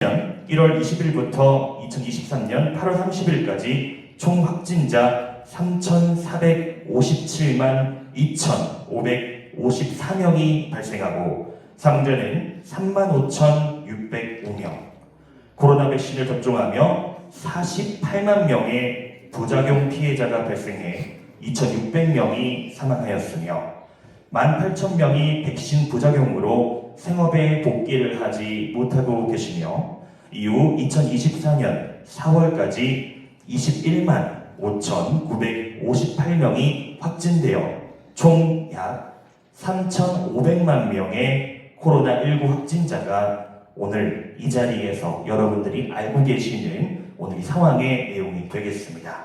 1월 20일부터 2023년 8월 30일까지 총 확진자 3,457만 2,554명이 발생하고 사망자는 35,605명, 코로나 백신을 접종하며 48만 명의 부작용 피해자가 발생해 2,600명이 사망하였으며 18,000명이 백신 부작용으로 생업에 복귀를 하지 못하고 계시며 이후 2024년 4월까지 21만 5,958명이 확진되어 총 약 3,500만 명의 코로나19 확진자가 오늘 이 자리에서 여러분들이 알고 계시는 오늘 이 상황의 내용이 되겠습니다.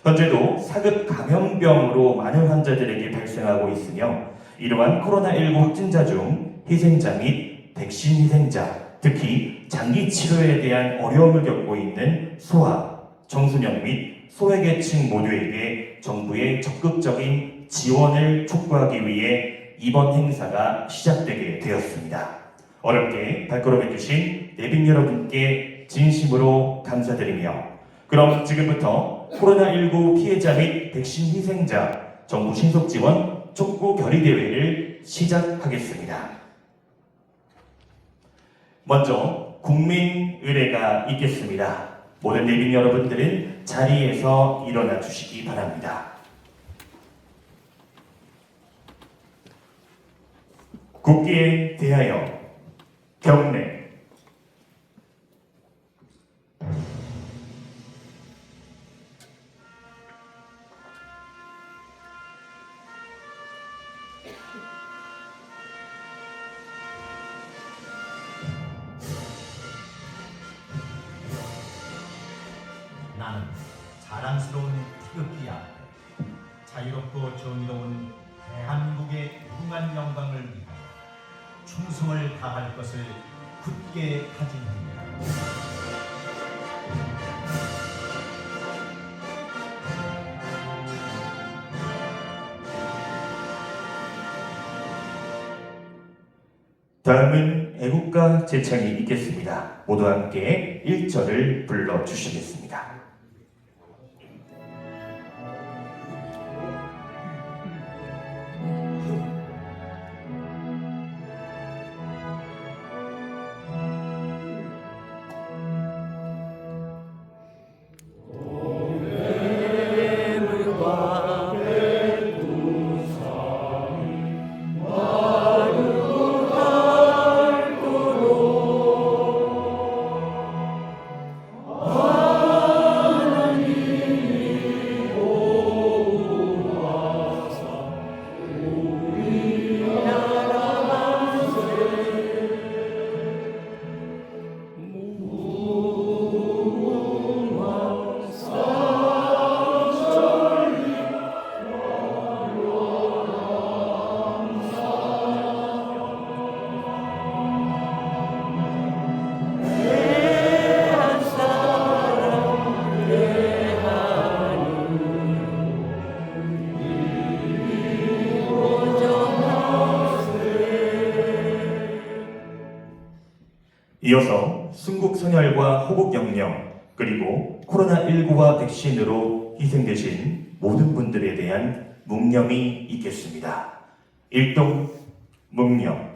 현재도 사급 감염병으로 많은 환자들에게 발생하고 있으며 이러한 코로나19 확진자 중 희생자 및 백신 희생자, 특히 장기 치료에 대한 어려움을 겪고 있는 소아, 청소년 및 소외계층 모두에게 정부의 적극적인 지원을 촉구하기 위해 이번 행사가 시작되게 되었습니다. 어렵게 발걸음해주신 내빈 여러분께 진심으로 감사드리며 그럼 지금부터 코로나19 피해자 및 백신 희생자 정부 신속 지원 촉구 결의대회를 시작하겠습니다. 먼저 국민 의례가 있겠습니다. 모든 내빈 여러분들은 자리에서 일어나 주시기 바랍니다. 국기에 대하여 경례. 나는 자랑스러운 태극기 아래 자유롭고 정의로운 대한민국의 무궁한 영광을 위하여 충성을 다할 것을 굳게 다짐합니다. 다음은 애국가 제창이 있겠습니다. 모두 함께 1절을 불러주시겠습니다. 이어서 순국선열과 호국영령 그리고 코로나19와 백신으로 희생되신 모든 분들에 대한 묵념이 있겠습니다. 일동 묵념.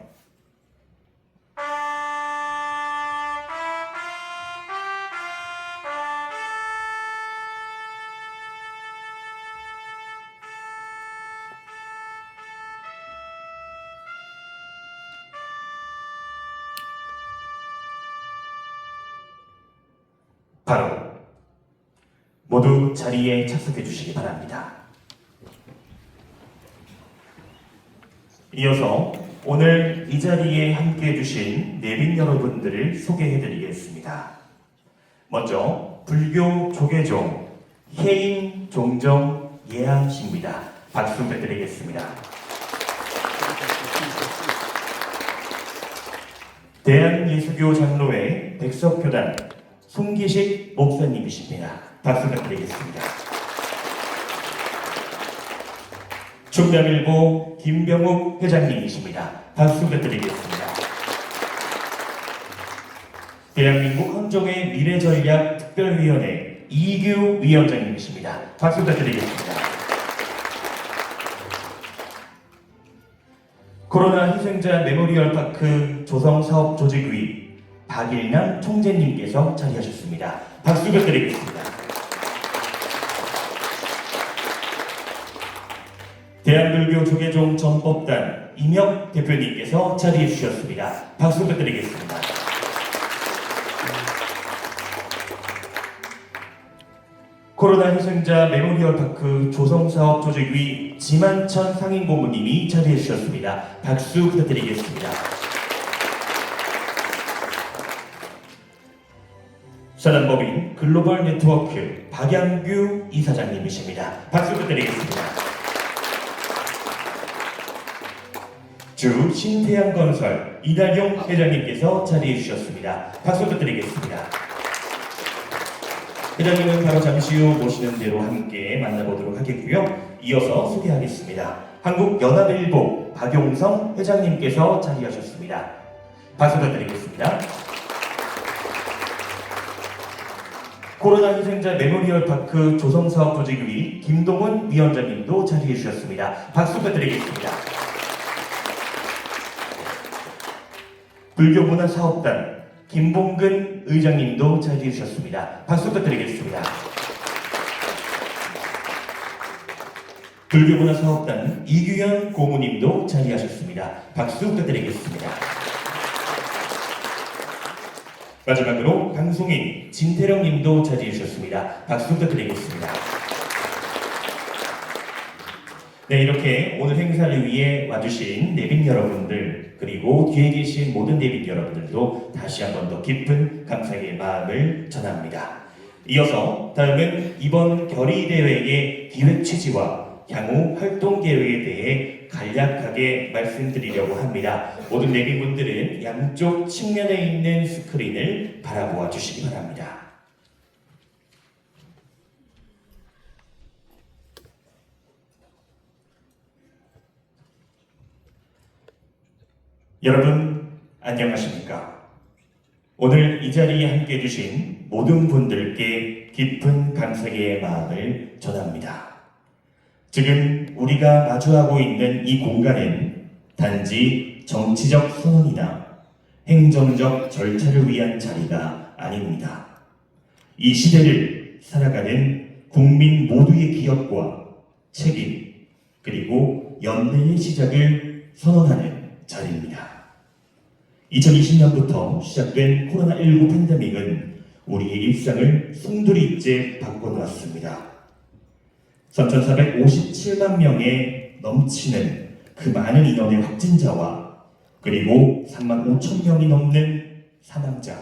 바로 모두 자리에 착석해 주시기 바랍니다. 이어서 오늘 이 자리에 함께해 주신 내빈 여러분들을 소개해 드리겠습니다. 먼저 불교 조계종 해인 종정 예암씨입니다. 박수 부탁드리겠습니다. 대한예수교 장로회 백석교단 송기식 목사님이십니다. 박수 부탁드리겠습니다. 충남일보 김병욱 회장님이십니다. 박수 부탁드리겠습니다. 대한민국 헌정의 미래전략 특별위원회 이규 위원장님이십니다. 박수 부탁드리겠습니다. 코로나 희생자 메모리얼 파크 조성사업조직위 박일남 총재님께서 자리하셨습니다. 박수 부탁드리겠습니다. 대한불교 조계종 전법단 임혁 대표님께서 자리해 주셨습니다. 박수 부탁드리겠습니다. 코로나 희생자 메모리얼 파크 조성사업 조직위 지만천 상임고문님이 자리해 주셨습니다. 박수 부탁드리겠습니다. 사단법인 글로벌 네트워크 박양규 이사장님이십니다. 박수 부탁드리겠습니다. 주 신태양건설 이달용 회장님께서 자리해 주셨습니다. 박수 부탁드리겠습니다. 회장님은 바로 잠시 후 모시는 대로 함께 만나보도록 하겠고요. 이어서 소개하겠습니다. 한국연합일보 박용성 회장님께서 자리하셨습니다. 박수 부탁드리겠습니다. 코로나 희생자 메모리얼 파크 조성사업조직위 김동훈 위원장님도 자리해 주셨습니다. 박수 부탁드리겠습니다. 불교문화사업단 김봉근 의장님도 자리해 주셨습니다. 박수 부탁드리겠습니다. 불교문화사업단 이규현 고문님도 자리하셨습니다. 박수 부탁드리겠습니다. 마지막으로 방송인 진태령님도 자리해 주셨습니다. 박수 부탁드리겠습니다. 네, 이렇게 오늘 행사를 위해 와주신 내빈 여러분들, 그리고 뒤에 계신 모든 내빈 여러분들도 다시 한 번 더 깊은 감사의 마음을 전합니다. 이어서 다음은 이번 결의대회의 기획 취지와 향후 활동 계획에 대해 간략하게 말씀드리려고 합니다. 모든 내빈분들은 양쪽 측면에 있는 스크린을 바라보아 주시기 바랍니다. 여러분 안녕하십니까? 오늘 이 자리에 함께 해주신 모든 분들께 깊은 감사의 마음을 전합니다. 지금 우리가 마주하고 있는 이 공간은 단지 정치적 선언이나 행정적 절차를 위한 자리가 아닙니다. 이 시대를 살아가는 국민 모두의 기억과 책임, 그리고 연대의 시작을 선언하는 자리입니다. 2020년부터 시작된 코로나19 팬데믹은 우리의 일상을 송두리째 바꿔놓았습니다. 3,457만 명에 넘치는 그 많은 인원의 확진자와 그리고 3만 5천 명이 넘는 사망자,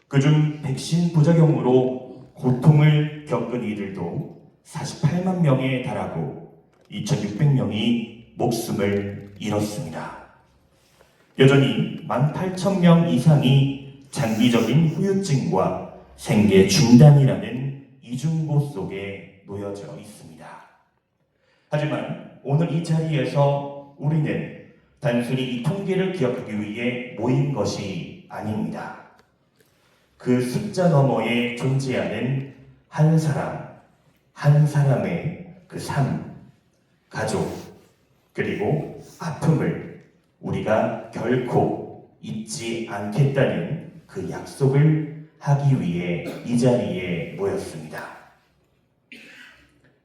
그중 백신 부작용으로 고통을 겪은 이들도 48만 명에 달하고 2,600명이 목숨을 잃었습니다. 여전히 18,000명 이상이 장기적인 후유증과 생계 중단이라는 이중고 속에 놓여져 있습니다. 하지만 오늘 이 자리에서 우리는 단순히 이 통계를 기억하기 위해 모인 것이 아닙니다. 그 숫자 너머에 존재하는 한 사람, 한 사람의 그 삶, 가족, 그리고 아픔을 우리가 결코 잊지 않겠다는 그 약속을 하기 위해 이 자리에 모였습니다.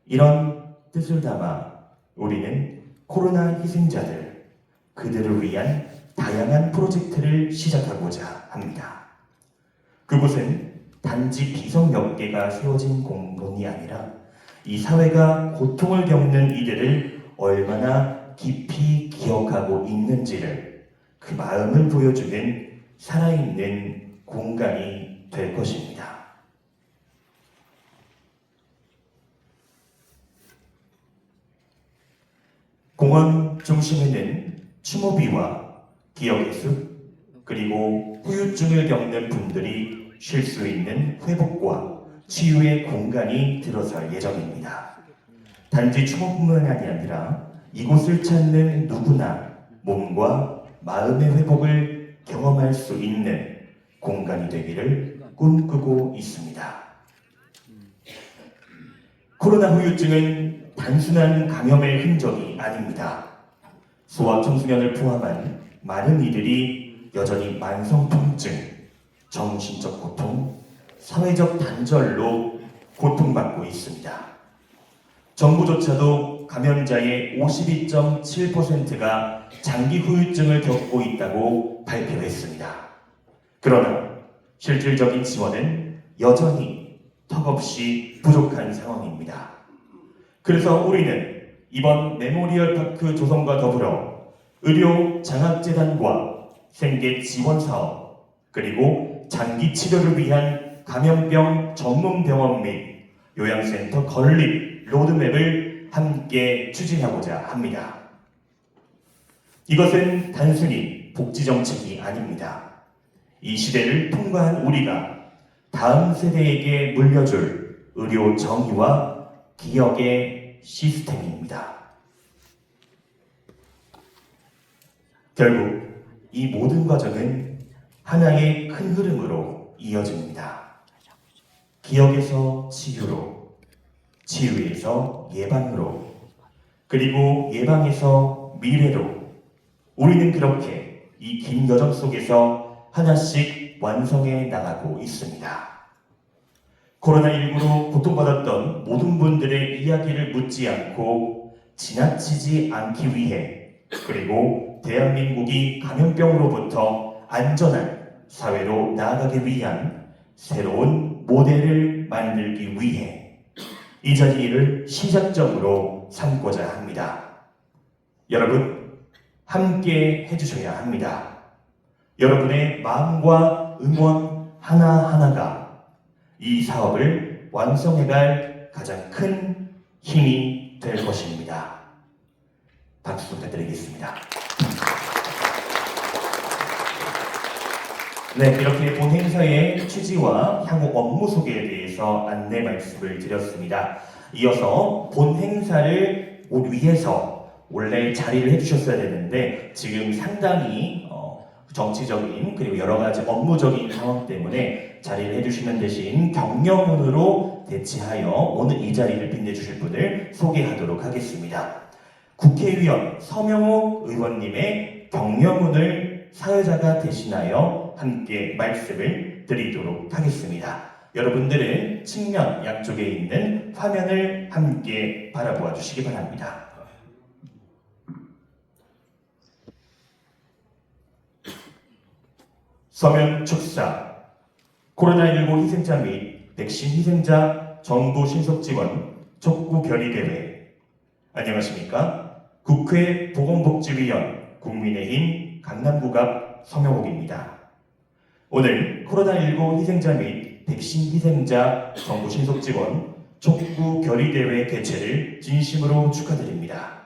이런 뜻을 담아 우리는 코로나 희생자들, 그들을 위한 다양한 프로젝트를 시작하고자 합니다. 그곳은 단지 비석 몇 개가 세워진 공론이 아니라 이 사회가 고통을 겪는 이들을 얼마나 깊이 기억하고 있는지를, 그 마음을 보여주는 살아있는 공간이 될 것입니다. 공원 중심에는 추모비와 기억의 숲, 그리고 후유증을 겪는 분들이 쉴 수 있는 회복과 치유의 공간이 들어설 예정입니다. 단지 추모뿐만이 아니라 이곳을 찾는 누구나 몸과 마음의 회복을 경험할 수 있는 공간이 되기를 꿈꾸고 있습니다. 코로나 후유증은 단순한 감염의 흔적이 아닙니다. 소아 청소년을 포함한 많은 이들이 여전히 만성 통증, 정신적 고통, 사회적 단절로 고통받고 있습니다. 정부조차도 감염자의 52.7%가 장기 후유증을 겪고 있다고 발표했습니다. 그러나 실질적인 지원은 여전히 턱없이 부족한 상황입니다. 그래서 우리는 이번 메모리얼 파크 조성과 더불어 의료 장학재단과 생계 지원 사업, 그리고 장기 치료를 위한 감염병 전문 병원 및 요양센터 건립 로드맵을 함께 추진하고자 합니다. 이것은 단순히 복지 정책이 아닙니다. 이 시대를 통과한 우리가 다음 세대에게 물려줄 의료 정의와 기억의 시스템입니다. 결국 이 모든 과정은 하나의 큰 흐름으로 이어집니다. 기억에서 치유로, 치유에서 예방으로, 그리고 예방에서 미래로 우리는 그렇게 이 긴 여정 속에서 하나씩 완성해 나가고 있습니다. 코로나19로 고통받았던 모든 분들의 이야기를 묻지 않고 지나치지 않기 위해, 그리고 대한민국이 감염병으로부터 안전한 사회로 나아가기 위한 새로운 모델을 만들기 위해 이 자리를 시작점으로 삼고자 합니다. 여러분, 함께 해주셔야 합니다. 여러분의 마음과 응원 하나하나가 이 사업을 완성해갈 가장 큰 힘이 될 것입니다. 박수 부탁드리겠습니다. 네, 이렇게 본 행사의 취지와 향후 업무 소개에 대해서 안내 말씀을 드렸습니다. 이어서 본 행사를 위해서 원래 자리를 해주셨어야 되는데 지금 상당히 정치적인 그리고 여러 가지 업무적인 상황 때문에 자리를 해주시는 대신 격려문으로 대체하여 오늘 이 자리를 빛내주실 분을 소개하도록 하겠습니다. 국회의원 서명옥 의원님의 격려문을 사회자가 대신하여 함께 말씀을 드리도록 하겠습니다. 여러분들은 측면 양쪽에 있는 화면을 함께 바라보아 주시기 바랍니다. 서면 축사, 코로나19 희생자 및 백신 희생자 정부 신속 지원 촉구 결의대회. 안녕하십니까? 국회 보건복지위원 국민의힘 강남구갑 서명옥입니다. 오늘 코로나19 희생자 및 백신 희생자 정부 신속 지원 촉구 결의대회 개최를 진심으로 축하드립니다.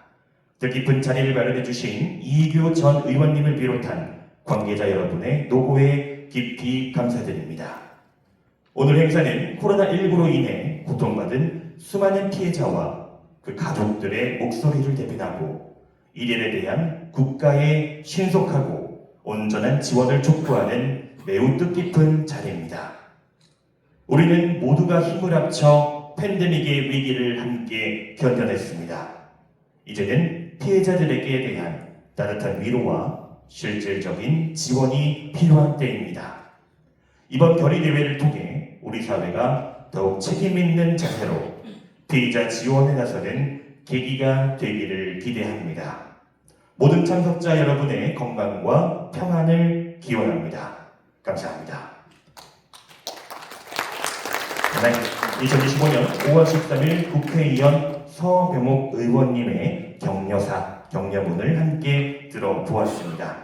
뜻깊은 자리를 마련해 주신 이규 전 의원님을 비롯한 관계자 여러분의 노고에 깊이 감사드립니다. 오늘 행사는 코로나19로 인해 고통받은 수많은 피해자와 그 가족들의 목소리를 대변하고 이들에 대한 국가의 신속하고 온전한 지원을 촉구하는 매우 뜻깊은 자리입니다. 우리는 모두가 힘을 합쳐 팬데믹의 위기를 함께 견뎌냈습니다. 이제는 피해자들에게 대한 따뜻한 위로와 실질적인 지원이 필요한 때입니다. 이번 결의대회를 통해 우리 사회가 더욱 책임있는 자세로 피해자 지원에 나서는 계기가 되기를 기대합니다. 모든 참석자 여러분의 건강과 평안을 기원합니다. 감사합니다. 네, 2025년 5월 13일 국회의원 서명옥 의원님의 격려문을 함께 들어보았습니다.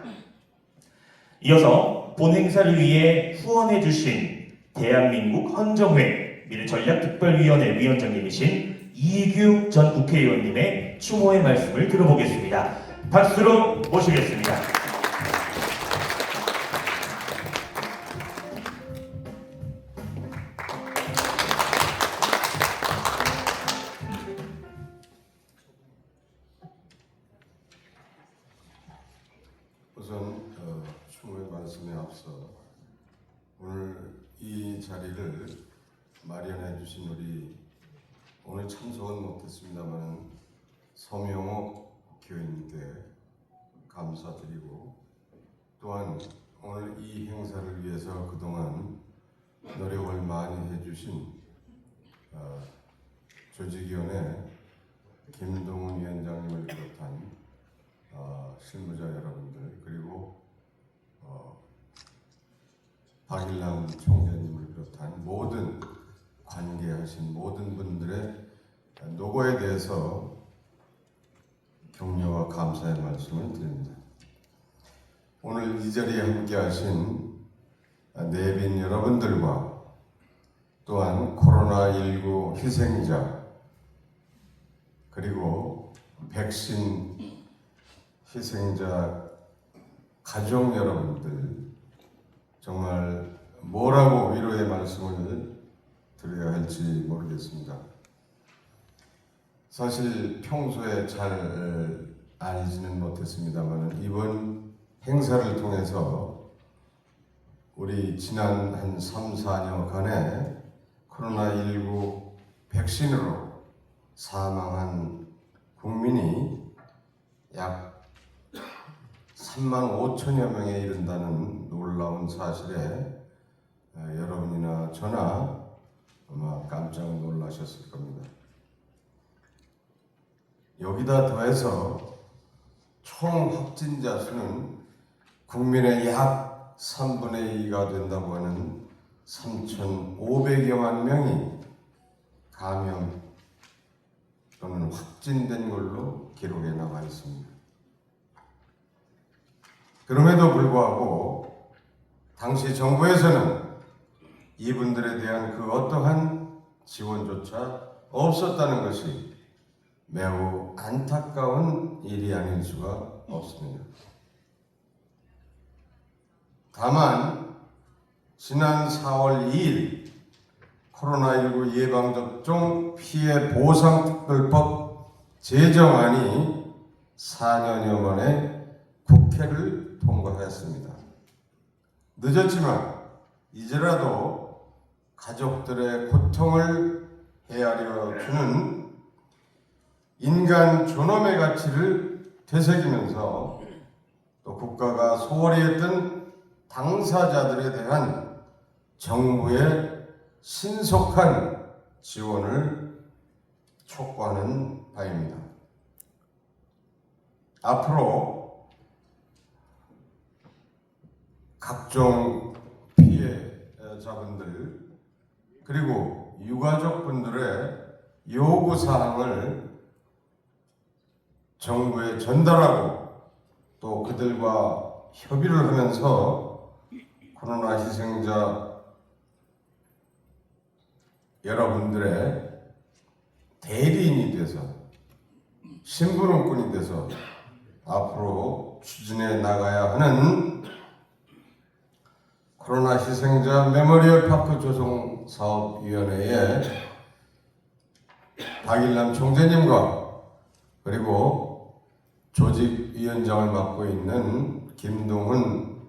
이어서 본 행사를 위해 후원해주신 대한민국 헌정회 미래전략특별위원회 위원장님이신 이규 전 국회의원님의 추모의 말씀을 들어보겠습니다. 박수로 모시겠습니다. 우선 추모의 말씀에 앞서 자리를 마련해 주신 우리 오늘 참석은 못했습니다만 서명옥 교인님께 감사드리고 또한 오늘 이 행사를 위해서 그동안 노력을 많이 해주신 조직위원회 김동훈 위원장님을 비롯한 실무자 여러분들 그리고 박일남 총재님을 비롯한 모든 관계하신 모든 분들의 노고에 대해서 격려와 감사의 말씀을 드립니다. 오늘 이 자리에 함께하신 내빈 여러분들과 또한 코로나19 희생자 그리고 백신 희생자 가족 여러분들 정말 뭐라고 위로의 말씀을 드려야 할지 모르겠습니다. 사실 평소에 잘 알지는 못했습니다만 이번 행사를 통해서 우리 지난 한 3, 4년간의 코로나19 백신으로 사망한 국민이 약 3만 5천여 명에 이른다는 놀라운 사실에 여러분이나 저나 아마 깜짝 놀라셨을 겁니다. 여기다 더해서 총 확진자 수는 국민의 약 3분의 2가 된다고 하는 3,500여만 명이 감염 또는 확진된 걸로 기록에 나와 있습니다. 그럼에도 불구하고 당시 정부에서는 이분들에 대한 그 어떠한 지원조차 없었다는 것이 매우 안타까운 일이 아닐 수가 없습니다. 다만 지난 4월 2일 코로나19 예방접종 피해 보상특별법 제정안이 4년여 만에 국회를 통과했습니다. 늦었지만 이제라도 가족들의 고통을 헤아려 주는 인간 존엄의 가치를 되새기면서 또 국가가 소홀히 했던 당사자들에 대한 정부의 신속한 지원을 촉구하는 바입니다. 앞으로 각종 피해자분들 그리고 유가족분들의 요구사항을 정부에 전달하고 또 그들과 협의를 하면서 코로나 희생자 여러분들의 대리인이 돼서 심부름꾼이 돼서 앞으로 추진해 나가야 하는 코로나 희생자 메모리얼 파크 조성 사업위원회의 박일남 총재님과 그리고 조직위원장을 맡고 있는 김동훈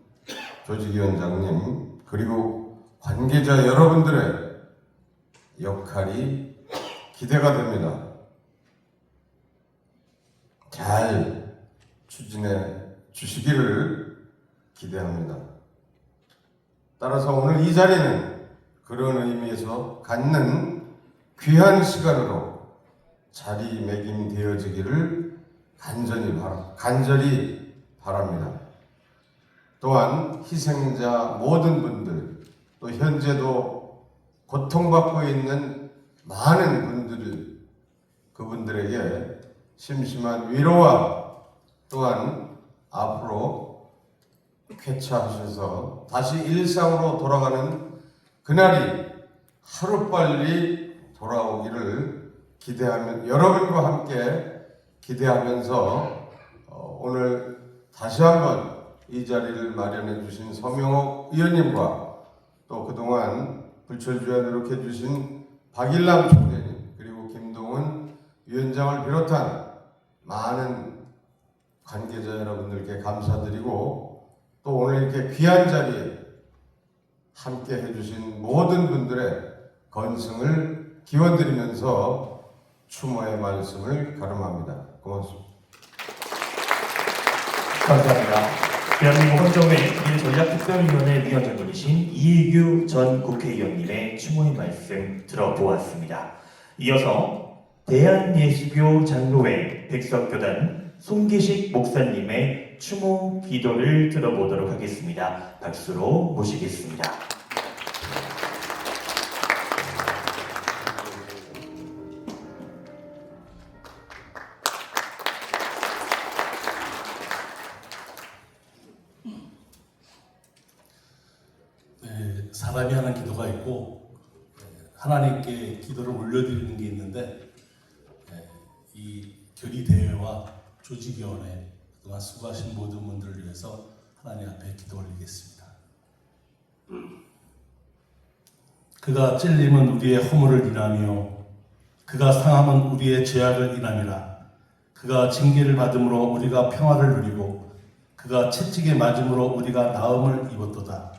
조직위원장님 그리고 관계자 여러분들의 역할이 기대가 됩니다. 잘 추진해 주시기를 기대합니다. 따라서 오늘 이 자리는 그런 의미에서 갖는 귀한 시간으로 자리매김되어지기를 간절히 바랍니다. 또한 희생자 모든 분들 또 현재도 고통받고 있는 많은 분들 그분들에게 심심한 위로와 또한 앞으로 쾌차하셔서 다시 일상으로 돌아가는 그날이 하루빨리 돌아오기를 기대하며 여러분과 함께 기대하면서 오늘 다시 한번 이 자리를 마련해 주신 서명옥 의원님과 또 그동안 불철주야 노력해 주신 박일남 총재님 그리고 김동훈 위원장을 비롯한 많은 관계자 여러분들께 감사드리고 또 오늘 이렇게 귀한 자리에 함께 해주신 모든 분들의 건승을 기원드리면서 추모의 말씀을 가름합니다. 고맙습니다. 감사합니다. 대한민국 헌정회 기일전략특별위원회 위원장님이신 이익규 전 국회의원님의 추모의 말씀 들어보았습니다. 이어서 대한예수교 장로회 백석교단 송기식 목사님의 추모 기도를 들어보도록 하겠습니다. 박수로 모시겠습니다. 사람이 하는 기도가 있고 하나님께 기도를 올려드리는 게 있는데 이 결의대회와 조직위원회 그동안 수고하신 모든 분들을 위해서 하나님 앞에 기도 올리겠습니다. 그가 찔림은 우리의 허물을 인하며 그가 상함은 우리의 죄악을 인함이라. 그가 징계를 받음으로 우리가 평화를 누리고 그가 채찍에 맞음으로 우리가 나음을 입었도다.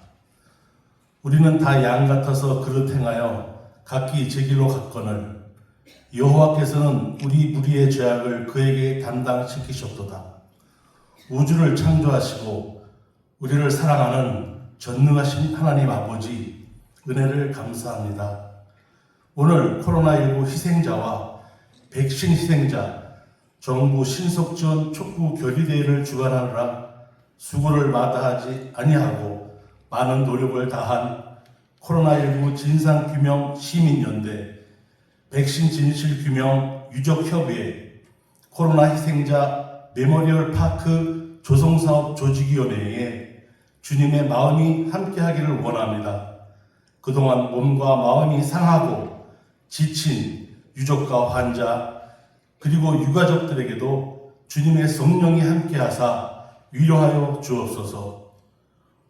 우리는 다 양 같아서 그릇 행하여 각기 제 길로 갔거늘 여호와께서는 우리 무리의 죄악을 그에게 담당시키셨도다. 우주를 창조하시고 우리를 사랑하는 전능하신 하나님 아버지 은혜를 감사합니다. 오늘 코로나19 희생자와 백신 희생자 정부 신속지원 촉구 결의대회를 주관하느라 수고를 마다하지 아니하고 많은 노력을 다한 코로나19 진상규명 시민연대, 백신 진실규명 유족협의회, 코로나 희생자 메모리얼 파크 조성사업 조직위원회에 주님의 마음이 함께하기를 원합니다. 그동안 몸과 마음이 상하고 지친 유족과 환자 그리고 유가족들에게도 주님의 성령이 함께하사 위로하여 주옵소서.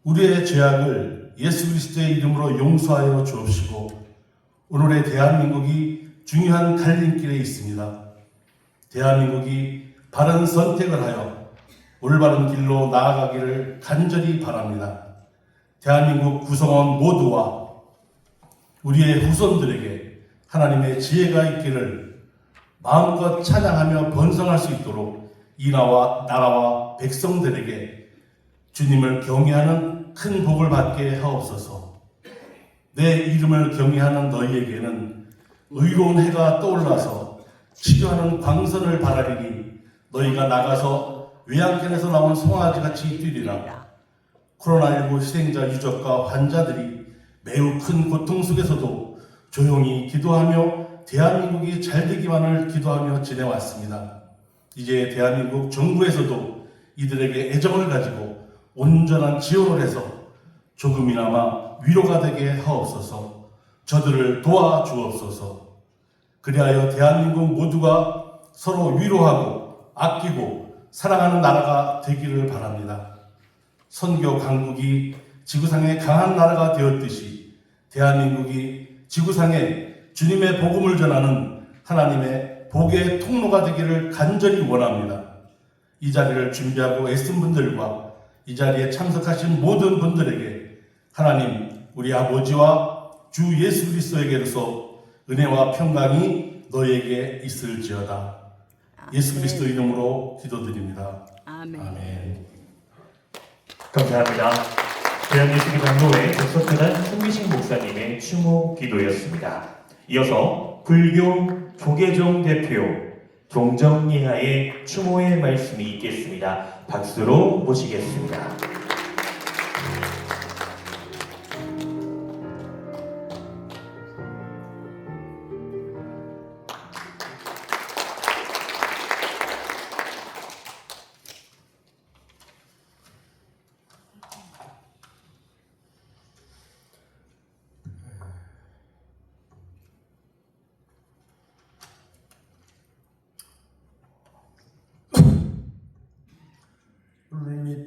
우리의 죄악을 예수 그리스도의 이름으로 용서하여 주옵시고 오늘의 대한민국이 중요한 갈림길에 있습니다. 대한민국이 바른 선택을 하여 올바른 길로 나아가기를 간절히 바랍니다. 대한민국 구성원 모두와 우리의 후손들에게 하나님의 지혜가 있기를 마음껏 찬양하며 번성할 수 있도록 이 나라와 백성들에게 주님을 경외하는 큰 복을 받게 하옵소서. 내 이름을 경외하는 너희에게는 의로운 해가 떠올라서 치료하는 광선을 바라리니 너희가 나가서 외양간에서 나온 송아지같이 뛰리라. 코로나19 희생자 유족과 환자들이 매우 큰 고통 속에서도 조용히 기도하며 대한민국이 잘 되기만을 기도하며 지내왔습니다. 이제 대한민국 정부에서도 이들에게 애정을 가지고 온전한 지원을 해서 조금이나마 위로가 되게 하옵소서. 저들을 도와주옵소서. 그리하여 대한민국 모두가 서로 위로하고 아끼고 사랑하는 나라가 되기를 바랍니다. 선교 강국이 지구상에 강한 나라가 되었듯이 대한민국이 지구상에 주님의 복음을 전하는 하나님의 복의 통로가 되기를 간절히 원합니다. 이 자리를 준비하고 애쓴 분들과 이 자리에 참석하신 모든 분들에게 하나님 우리 아버지와 주 예수 그리스도에게로서 은혜와 평강이 너희에게 있을지어다. 예수 그리스도 이름으로 기도드립니다. 아멘. 감사합니다. 대한예수교 장로회 백석교단 송기식 목사님의 추모 기도였습니다. 이어서 불교 조계종 대표 종정예하의 추모의 말씀이 있겠습니다. 박수로 모시겠습니다.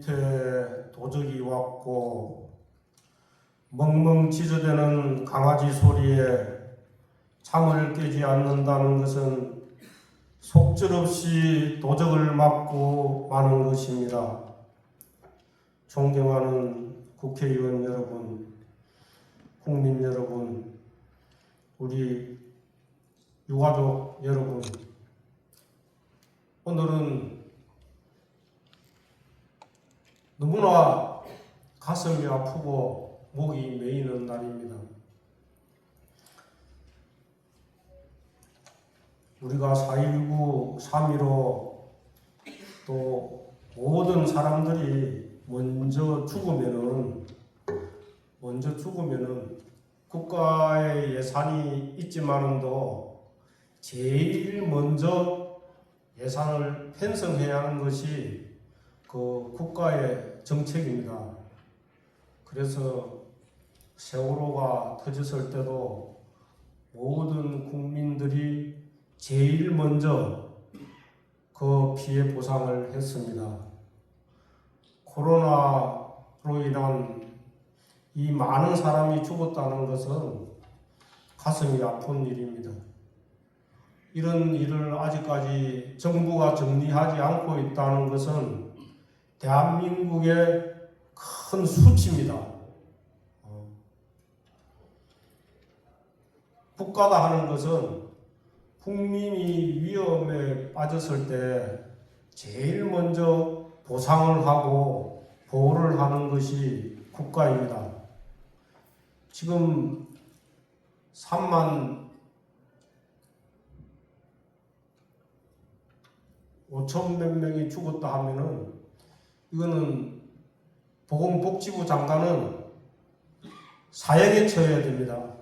밑에 도적이 왔고 멍멍 짖어대는 강아지 소리에 잠을 깨지 않는다는 것은 속절없이 도적을 맞고 마는 것입니다. 존경하는 국회의원 여러분, 국민 여러분, 우리 유가족 여러분, 오늘은 너무나 가슴이 아프고 목이 메이는 날입니다. 우리가 4.19, 3.15 또 모든 사람들이 먼저 죽으면은 국가의 예산이 있지만도 제일 먼저 예산을 편성해야 하는 것이 그 국가의 정책입니다. 그래서 세월호가 터졌을 때도 모든 국민들이 제일 먼저 그 피해 보상을 했습니다. 코로나로 인한 이 많은 사람이 죽었다는 것은 가슴이 아픈 일입니다. 이런 일을 아직까지 정부가 정리하지 않고 있다는 것은 대한민국의 큰 수치입니다. 국가가 하는 것은 국민이 위험에 빠졌을 때 제일 먼저 보상을 하고 보호를 하는 것이 국가입니다. 지금 3만 5천 몇 명이 죽었다 하면은 이거는 보건복지부 장관은 사형에 처해야 됩니다.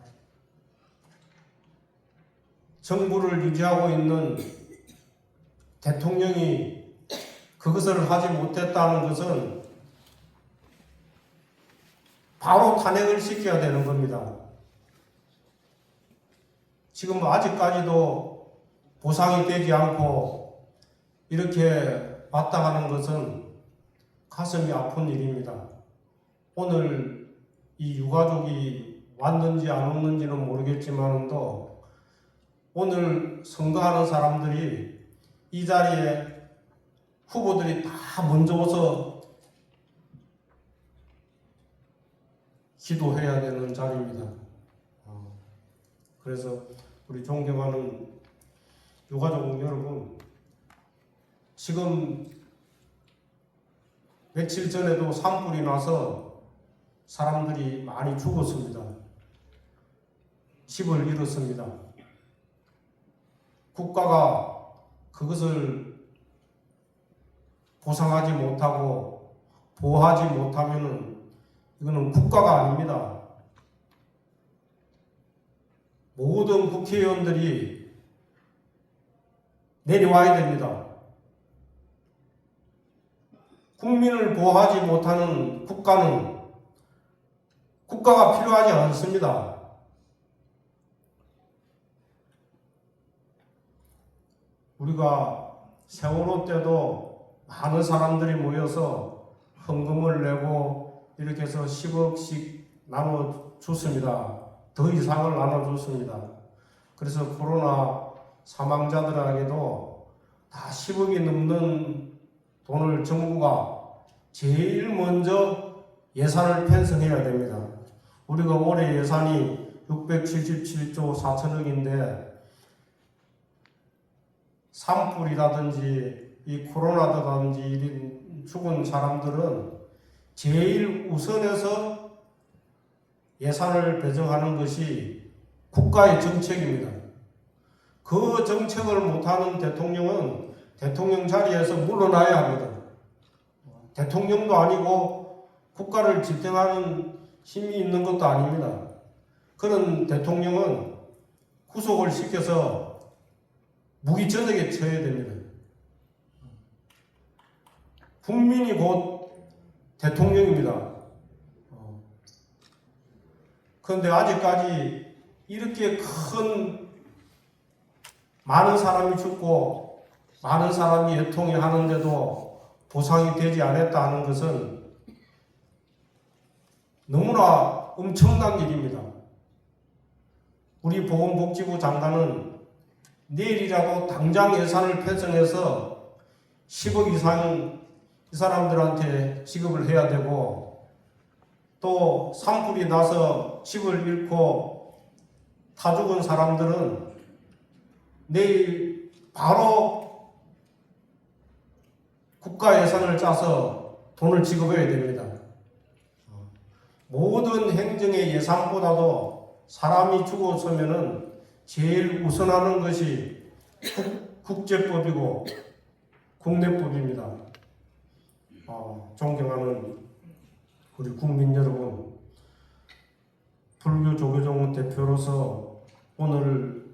정부를 유지하고 있는 대통령이 그것을 하지 못했다는 것은 바로 탄핵을 시켜야 되는 겁니다. 지금 아직까지도 보상이 되지 않고 이렇게 마땅하는 것은 가슴이 아픈 일입니다. 오늘 이 유가족이 왔는지 안 왔는지는 모르겠지만도 오늘 선거하는 사람들이 이 자리에 후보들이 다 먼저 와서 기도해야 되는 자리입니다. 그래서 우리 존경하는 유가족 여러분, 지금 며칠 전에도 산불이 나서 사람들이 많이 죽었습니다. 집을 잃었습니다. 국가가 그것을 보상하지 못하고 보호하지 못하면은 이거는 국가가 아닙니다. 모든 국회의원들이 내려와야 됩니다. 국민을 보호하지 못하는 국가는 국가가 필요하지 않습니다. 우리가 세월호 때도 많은 사람들이 모여서 헌금을 내고 이렇게 해서 10억씩 나눠줬습니다. 더 이상을 나눠줬습니다. 그래서 코로나 사망자들에게도 다 10억이 넘는 돈을 정부가 제일 먼저 예산을 편성해야 됩니다. 우리가 올해 예산이 677조 4천억인데 산불이라든지 이 코로나라든지 죽은 사람들은 제일 우선해서 예산을 배정하는 것이 국가의 정책입니다. 그 정책을 못하는 대통령은 대통령 자리에서 물러나야 합니다. 대통령도 아니고 국가를 지탱하는 힘이 있는 것도 아닙니다. 그런 대통령은 구속을 시켜서 무기징역에 처해야 됩니다. 국민이 곧 대통령입니다. 그런데 아직까지 이렇게 큰 많은 사람이 죽고 많은 사람이 애통해 하는데도 보상이 되지 않았다는 것은 너무나 엄청난 일입니다. 우리 보건복지부 장관은 내일이라도 당장 예산을 편성해서 10억 이상 이 사람들한테 지급을 해야 되고 또 산불이 나서 집을 잃고 타 죽은 사람들은 내일 바로 국가 예산을 짜서 돈을 지급해야 됩니다. 모든 행정의 예산보다도 사람이 죽었으면은 제일 우선하는 것이 국제법이고 국내법입니다. 존경하는 우리 국민 여러분, 불교 조계종 대표로서 오늘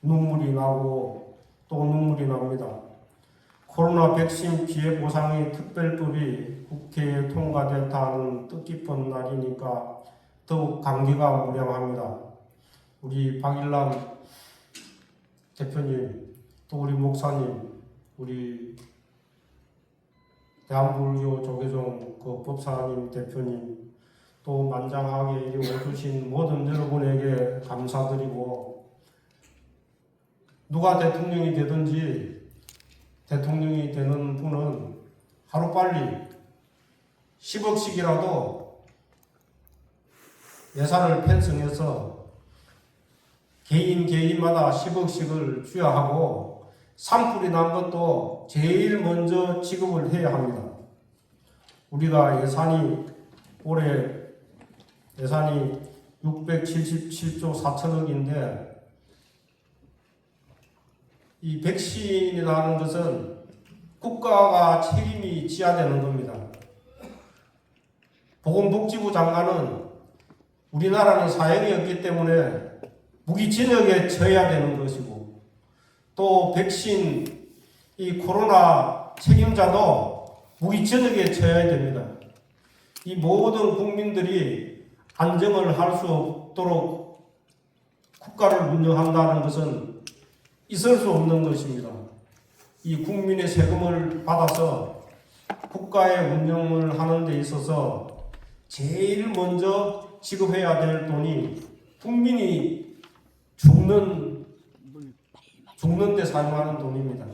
눈물이 나고 또 눈물이 납니다. 코로나 백신 피해 보상의 특별법이 국회에 통과됐다는 뜻깊은 날이니까 더욱 감기가 무량합니다. 우리 박일남 대표님, 또 우리 목사님, 우리 대한불교 조계종 그 법사님 대표님, 또 만장하게 이리 오주신 모든 여러분에게 감사드리고, 누가 대통령이 되든지 대통령이 되는 분은 하루빨리 10억씩이라도 예산을 편성해서 개인마다 10억씩을 줘야 하고, 산불이 난 것도 제일 먼저 지급을 해야 합니다. 우리가 올해 예산이 677조 4천억인데, 이 백신이라는 것은 국가가 책임이 져야 되는 겁니다. 보건복지부 장관은 우리나라는 사형이 없기 때문에 무기징역에 처해야 되는 것이고, 또 백신 이 코로나 책임자도 무기징역에 처해야 됩니다. 이 모든 국민들이 안정을 할 수 없도록 국가를 운영한다는 것은 있을 수 없는 것입니다. 이 국민의 세금을 받아서 국가의 운영을 하는 데 있어서 제일 먼저 지급해야 될 돈이 국민이 죽는 데 사용하는 돈입니다.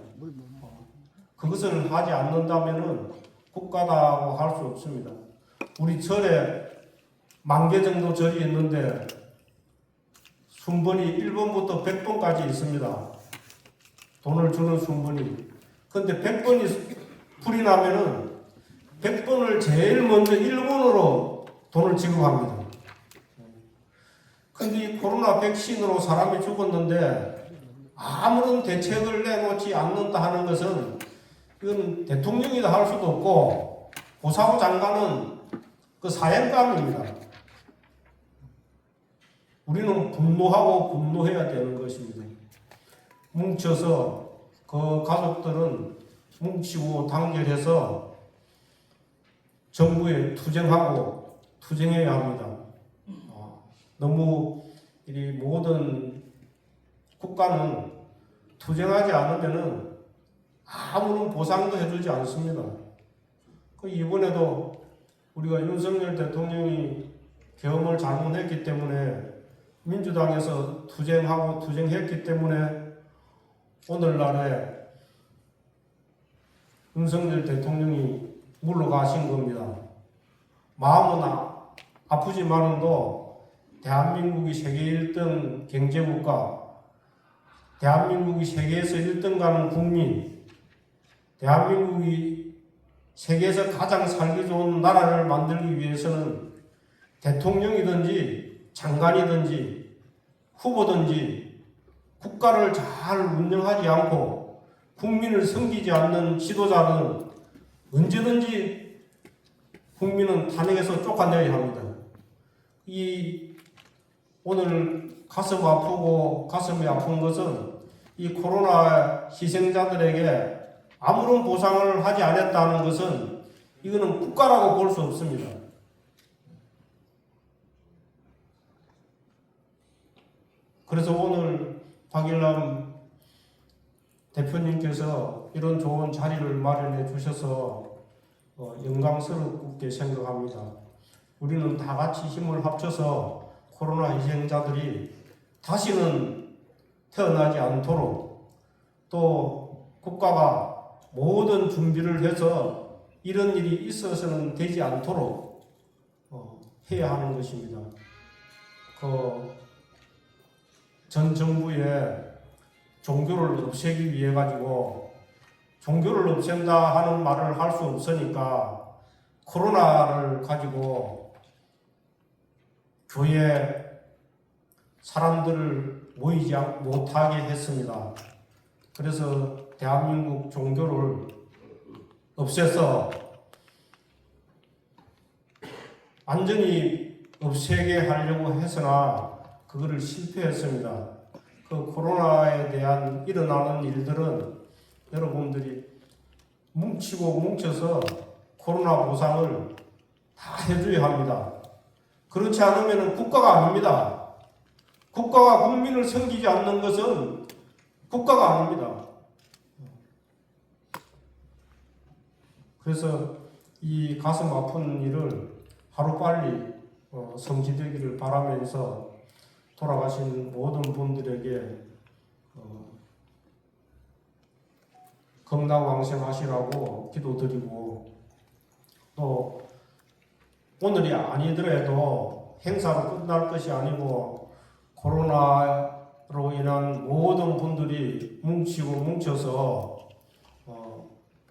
그것을 하지 않는다면은 국가다고 할 수 없습니다. 우리 절에 10,000개 정도 절이 있는데 순번이 1번부터 100번까지 있습니다. 돈을 주는 순번이. 근데 100번이 불이 나면은 100번을 제일 먼저 1번으로 돈을 지급합니다. 근데 이 코로나 백신으로 사람이 죽었는데 아무런 대책을 내놓지 않는다 하는 것은, 이건 대통령이다 할 수도 없고 고사부 장관은 그 사형감입니다. 우리는 분노해야 되는 것입니다. 뭉쳐서 그 가족들은 뭉치고 단결해서 정부에 투쟁해야 합니다. 너무 이 모든 국가는 투쟁하지 않으면은 아무런 보상도 해주지 않습니다. 이번에도 우리가 윤석열 대통령이 계엄을 잘못했기 때문에 민주당에서 투쟁했기 때문에 오늘날에 윤석열 대통령이 물러가신 겁니다. 마음은 아프지만도 대한민국이 세계 1등 경제국가, 대한민국이 세계에서 1등 가는 국민, 대한민국이 세계에서 가장 살기 좋은 나라를 만들기 위해서는 대통령이든지 장관이든지 후보든지 국가를 잘 운영하지 않고 국민을 섬기지 않는 지도자는 언제든지 국민은 탄핵에서 쫓아내야 합니다. 오늘 가슴이 아픈 것은 이 코로나 희생자들에게 아무런 보상을 하지 않았다는 것은 이거는 국가라고 볼 수 없습니다. 그래서 오늘 박일남 대표님께서 이런 좋은 자리를 마련해 주셔서 영광스럽게 생각합니다. 우리는 다 같이 힘을 합쳐서 코로나 희생자들이 다시는 태어나지 않도록, 또 국가가 모든 준비를 해서 이런 일이 있어서는 되지 않도록 해야 하는 것입니다. 전 정부에 종교를 없애기 위해 가지고 종교를 없앤다 하는 말을 할 수 없으니까 코로나를 가지고 교회 사람들을 모이지 못하게 했습니다. 그래서 대한민국 종교를 없애서 완전히 없애게 하려고 했으나 그거를 실패했습니다. 그 코로나에 대한 일어나는 일들은 여러분들이 뭉치고 뭉쳐서 코로나 보상을 다 해줘야 합니다. 그렇지 않으면 국가가 아닙니다. 국가가 국민을 섬기지 않는 것은 국가가 아닙니다. 그래서 이 가슴 아픈 일을 하루빨리 성취되기를 바라면서 돌아가신 모든 분들에게 건강왕생하시라고 기도드리고, 또 오늘이 아니더라도 행사로 끝날 것이 아니고 코로나로 인한 모든 분들이 뭉쳐서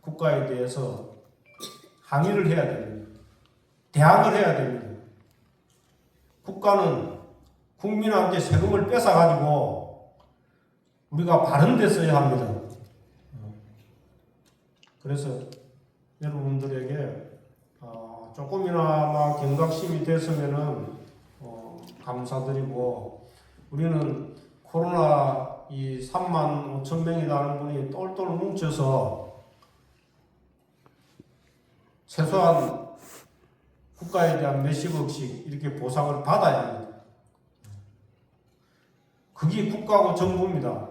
국가에 대해서 항의를 해야 됩니다. 대항을 해야 됩니다. 국가는 국민한테 세금을 뺏어가지고 우리가 바른 데 써야 합니다. 그래서 여러분들에게 조금이나마 경각심이 됐으면은 감사드리고, 우리는 코로나 이 3만 5천 명이라는 분이 똘똘 뭉쳐서 최소한 국가에 대한 몇십억씩 이렇게 보상을 받아야 합니다. 그게 국가고 정부입니다.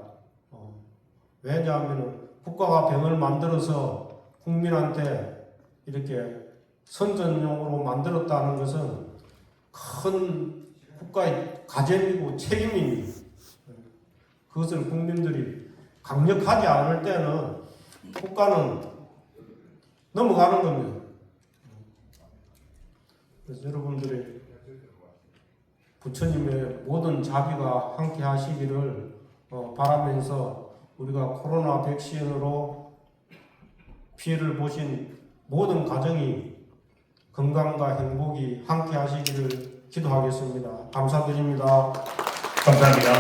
왜냐하면 국가가 병을 만들어서 국민한테 이렇게 선전용으로 만들었다는 것은 큰 국가의 가점이고 책임입니다. 그것을 국민들이 강력하지 않을 때는 국가는 넘어가는 겁니다. 그래서 여러분들이 부처님의 모든 자비가 함께 하시기를 바라면서, 우리가 코로나 백신으로 피해를 보신 모든 가정이 건강과 행복이 함께 하시기를 기도하겠습니다. 감사드립니다. 감사합니다.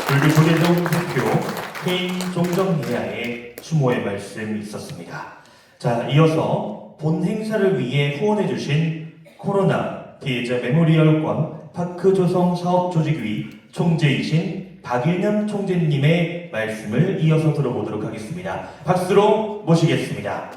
불교 조계종 대표 개인 종정예야의 추모의 말씀이 있었습니다. 자, 이어서 본 행사를 위해 후원해주신 코로나 피해자 메모리얼관 파크조성 사업조직위 총재이신 박일남 총재님의 말씀을 이어서 들어보도록 하겠습니다. 박수로 모시겠습니다.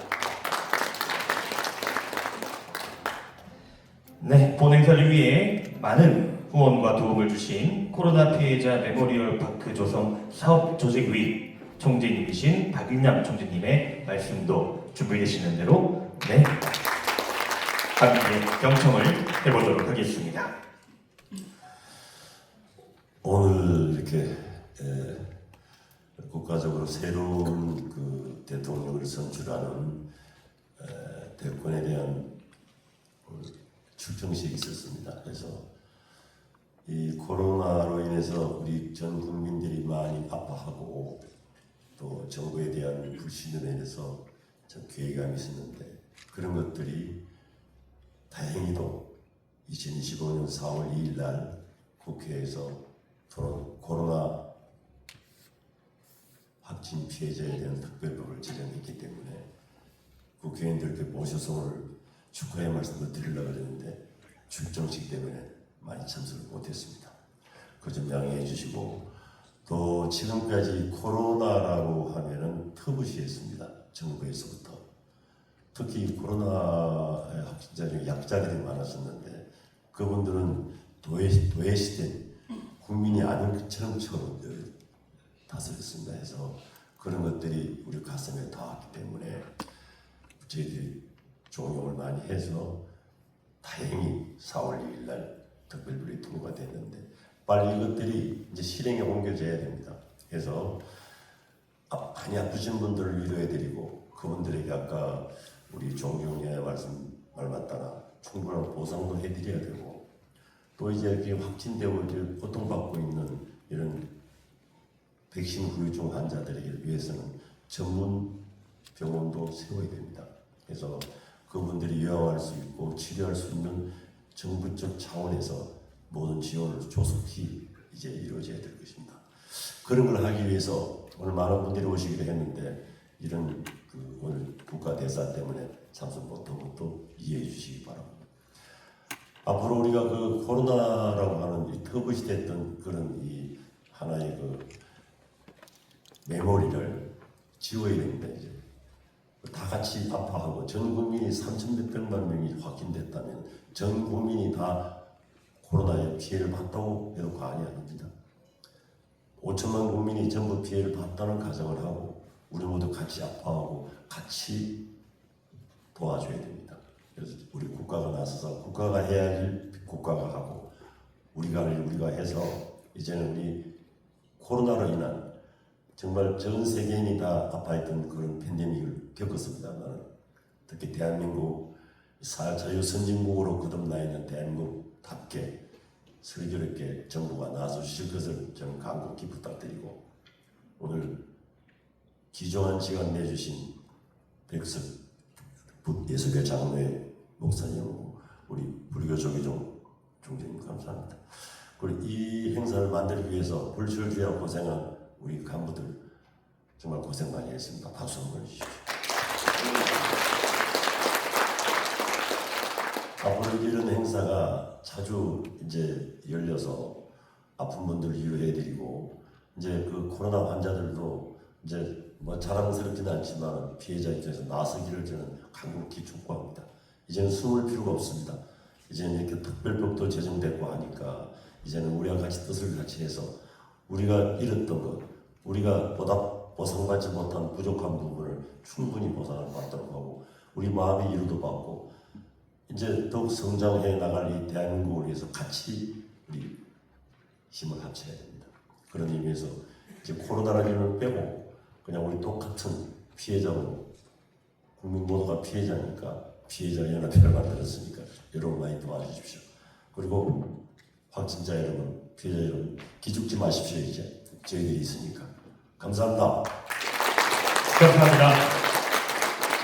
네, 본 행사를 위해 많은 후원과 도움을 주신 코로나 피해자 메모리얼 파크 조성 사업조직위 총재님이신 박일남 총재님의 말씀도 준비되시는 대로 함께 경청을 해보도록 하겠습니다. 오늘 이렇게 국가적으로 새로운 그 대통령을 선출하는 대권에 대한 출정식이 있었습니다. 그래서 이 코로나로 인해서 우리 전 국민들이 많이 아파하고 또 정부에 대한 불신으로 인해서 참 괴감이 있었는데, 그런 것들이 다행히도 2025년 4월 2일 날 국회에서 코로나 확진 피해자에 대한 특별법을 제정했기 때문에 국회의원들께 모셔서 오늘 축하의 말씀을 드리려고 했는데 출정식 때문에 많이 참석을 못했습니다. 그 점 양해해 주시고, 또 지금까지 코로나라고 하면은 터부시했습니다. 정부에서부터. 특히 코로나 확진자 중에 약자들이 많았었는데 그분들은 도외시된 국민이 아닌 것처럼 다스렸습니다. 해서 그런 것들이 우리 가슴에 닿았기 때문에 저희들이 종용을 많이 해서 다행히 4월 2일 날 특별법이 통과됐는데 빨리 이것들이 이제 실행에 옮겨져야 됩니다. 그래서 많이 아프신 분들을 위로해드리고, 그분들에게 아까 우리 종용의 말 맞다나 충분한 보상도 해드려야 되고, 또 이제 확진되고 이제 고통받고 있는 이런 백신 후유증 환자들에게 위해서는 전문 병원도 세워야 됩니다. 그래서 그분들이 요양할 수 있고 치료할 수 있는 정부적 차원에서 모든 지원을 조속히 이제 이루어져야 될 것입니다. 그런 걸 하기 위해서 오늘 많은 분들이 오시기로 했는데 이런 오늘 국가 대사 때문에 참석 못한 것도 이해해 주시기 바랍니다. 앞으로 우리가 코로나라고 하는 이 터부시 됐던 그런 이 하나의 메모리를 지워야 됩니다. 이제 다 같이 아파하고 전 국민이 3,600만 명이 확진됐다면 전 국민이 다 코로나에 피해를 봤다고 해도 과언이 아닙니다. 5천만 국민이 전부 피해를 봤다는 가정을 하고 우리 모두 같이 아파하고 같이 도와줘야 됩니다. 그래서 우리 국가가 나서서 국가가 해야 할 일 국가가 하고 우리가 할 일 우리가 해서 이제는 우리 코로나로 인한 정말 전 세계인이 다 아파했던 그런 팬데믹을 겪었습니다만 특히 대한민국 자유 선진국으로 거듭나 있는 대한민국답게 슬기롭게 정부가 나서주실 것을 저는 간곡히 부탁드리고 오늘 귀중한 시간 내주신 백석 예수교 장로회 목사님하고 우리 불교 조계종 총재님 감사합니다. 그리고 이 행사를 만들기 위해서 불철주야 고생한 우리 간부들 정말 고생 많이 했습니다. 박수 한번 주십시오. 앞으로 이런 행사가 자주 이제 열려서 아픈 분들 위로해드리고 이제 코로나 환자들도 이제 자랑스럽지는 않지만 피해자 입장에서 나서기를 저는 간곡히 촉구합니다. 이제는 숨을 필요가 없습니다. 이제는 이렇게 특별법도 제정됐고 하니까 이제는 우리와 같이 뜻을 같이 해서 우리가 잃었던 것, 우리가 보상받지 못한 부족한 부분을 충분히 보상을 받도록 하고 우리 마음의 위로도 받고 이제 더욱 성장해 나갈 이 대한민국을 위해서 같이 우리 힘을 합쳐야 됩니다. 그런 의미에서 이제 코로나라는 빼고 그냥 우리 똑같은 피해자로 국민 모두가 피해자니까 피해자 연합회를 만들었으니까 여러분 많이 도와주십시오. 그리고 확진자 여러분, 피해자 여러분 기죽지 마십시오. 이제 저희들이 있으니까. 감사합니다. 감사합니다.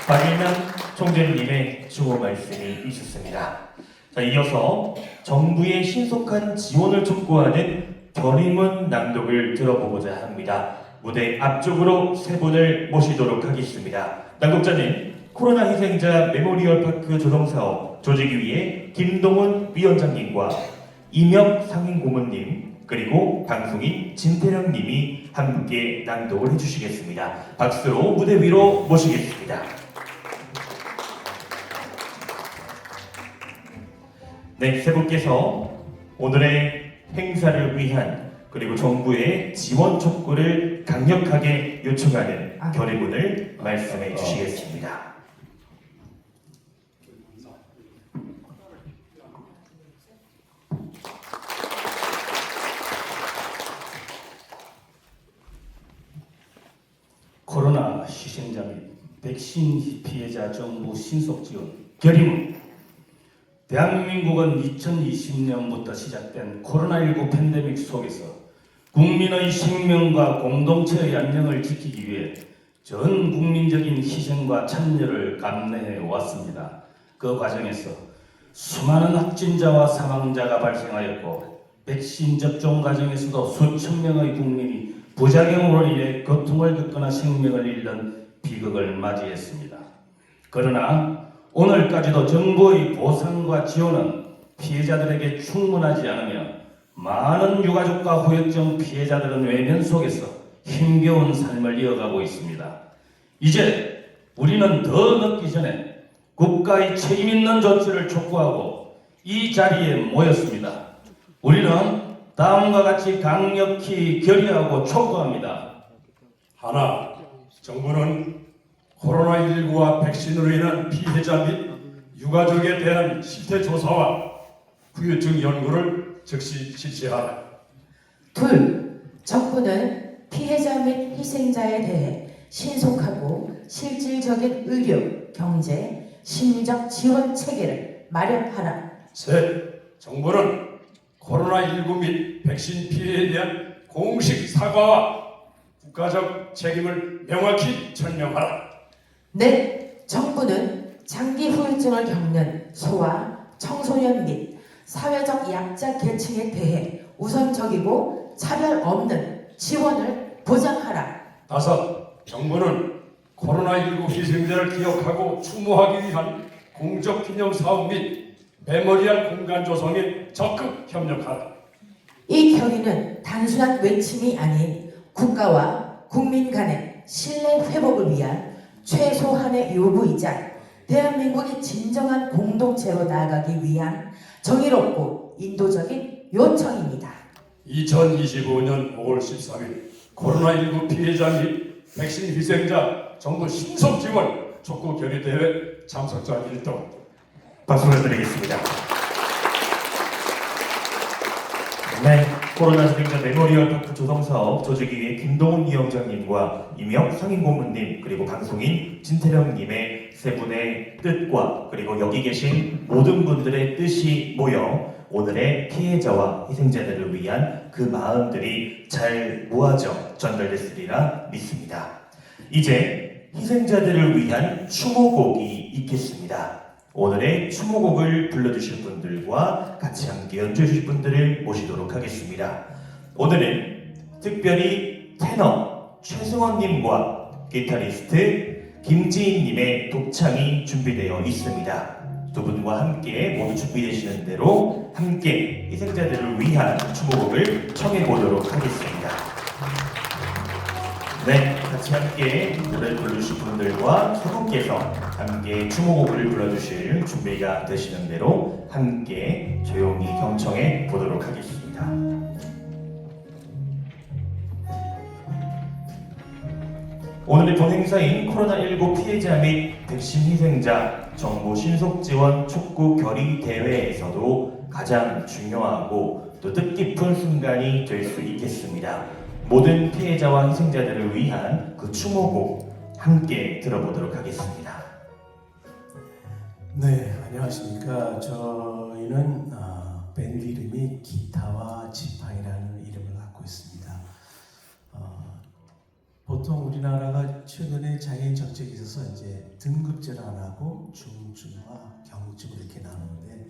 박일남 총재님의 추모 말씀이 있었습니다. 자, 이어서 정부의 신속한 지원을 촉구하는 결의문 낭독을 들어보고자 합니다. 무대 앞쪽으로 세 분을 모시도록 하겠습니다. 낭독자는 코로나 희생자 메모리얼 파크 조성사업 조직위의 김동훈 위원장님과 이명 상임고문님 그리고 방송인 진태령님이 함께 낭독을 해주시겠습니다. 박수로 무대 위로 모시겠습니다. 네, 세 분께서 오늘의 행사를 위한 그리고 정부의 지원 촉구를 강력하게 요청하는 결의문을 말씀해 주시겠습니다. 코로나 희생자 및 백신 피해자 정부 신속 지원 결의문. 대한민국은 2020년부터 시작된 코로나19 팬데믹 속에서 국민의 생명과 공동체의 안녕을 지키기 위해 전 국민적인 희생과 참여를 감내해 왔습니다. 그 과정에서 수많은 확진자와 사망자가 발생하였고 백신 접종 과정에서도 수천 명의 국민이 부작용으로 인해 고통을 겪거나 생명을 잃는 비극을 맞이했습니다. 그러나 오늘까지도 정부의 보상과 지원은 피해자들에게 충분하지 않으며 많은 유가족과 후유증 피해자들은 외면 속에서 힘겨운 삶을 이어가고 있습니다. 이제 우리는 더 늦기 전에 국가의 책임 있는 조치를 촉구하고 이 자리에 모였습니다. 우리는 다음과 같이 강력히 결의하고 촉구합니다. 하나, 정부는 코로나19와 백신으로 인한 피해자 및 유가족에 대한 실태 조사와 후유증 연구를 즉시 실시하라. 둘, 정부는 피해자 및 희생자에 대해 신속하고 실질적인 의료, 경제, 심리적 지원 체계를 마련하라. 셋, 정부는 코로나19 및 백신 피해에 대한 공식 사과와 국가적 책임을 명확히 설명하라. 넷. 정부는 장기 후유증을 겪는 소아, 청소년 및 사회적 약자 계층에 대해 우선적이고 차별 없는 지원을 보장하라. 다섯, 정부는 코로나19 희생자를 기억하고 추모하기 위한 공적 기념 사업 및 메모리얼 공간 조성에 적극 협력하라. 이 결의는 단순한 외침이 아닌 국가와 국민 간의 신뢰 회복을 위한 최소한의 요구이자 대한민국이 진정한 공동체로 나아가기 위한 정의롭고 인도적인 요청입니다. 2025년 5월 13일 코로나19 피해자 및 백신 희생자 정부 신속 지원 촉구 결의대회 참석자 1등. 박수를 드리겠습니다. 네, 코로나 희생자 메모리얼 파크 조성 사업 조직위의 김동훈 위원장님과 임영 상임고문님 그리고 방송인 진태령님의 세 분의 뜻과 그리고 여기 계신 모든 분들의 뜻이 모여 오늘의 피해자와 희생자들을 위한 그 마음들이 잘 모아져 전달됐으리라 믿습니다. 이제 희생자들을 위한 추모곡이 있겠습니다. 오늘의 추모곡을 불러주실 분들과 같이 함께 연주해 주실 분들을 모시도록 하겠습니다. 오늘은 특별히 테너 최승원님과 기타리스트 김지인님의 독창이 준비되어 있습니다. 두 분과 함께 모두 준비되시는 대로 함께 희생자들을 위한 추모곡을 청해 보도록 하겠습니다. 네, 같이 함께 노래를 부르실 분들과 소분께서 함께 추모곡을 불러주실 준비가 되시는 대로 함께 조용히 경청해 보도록 하겠습니다. 오늘의 본 행사인 코로나19 피해자 및 백신 희생자 정부 신속 지원 촉구 결의 대회에서도 가장 중요하고 또 뜻깊은 순간이 될 수 있겠습니다. 모든 피해자와 희생자들을 위한 그 추모곡 함께 들어보도록 하겠습니다. 네, 안녕하십니까. 저희는 밴드 이름이 기타와 지팡이라는 이름을 갖고 있습니다. 보통 우리나라가 최근에 장애인 정책에 있어서 이제 등급제를 안 하고 중증과 경증 이렇게 나누는데